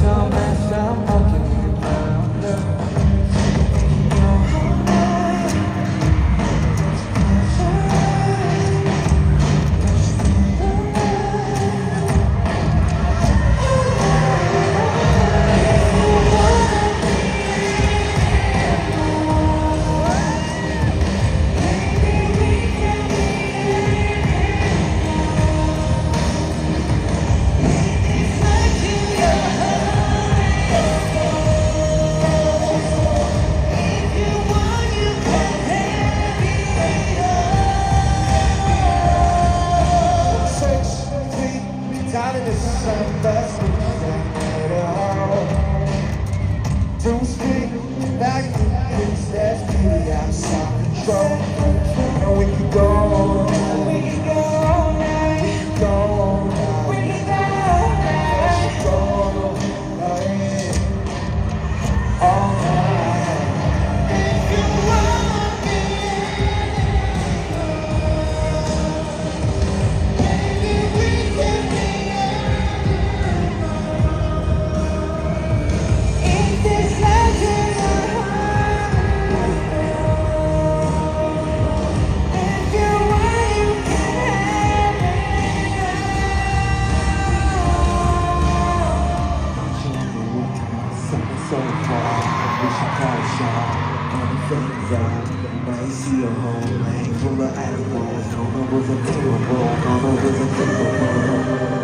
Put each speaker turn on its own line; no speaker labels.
a mess, I'm walking around.
Down in the sun, that's don't speak back to things that's beauty outside control. And we can go all night. We can go all night. We can go all night. We can go all night. Go all night. All night. If you want me, maybe we can be. If this love is a heart, if you want, you can have it. Something so far, we should call it shot. Anything's out, might see a whole lane full of animals. No, there was a thing of wrong, no, there was a thing of wrong.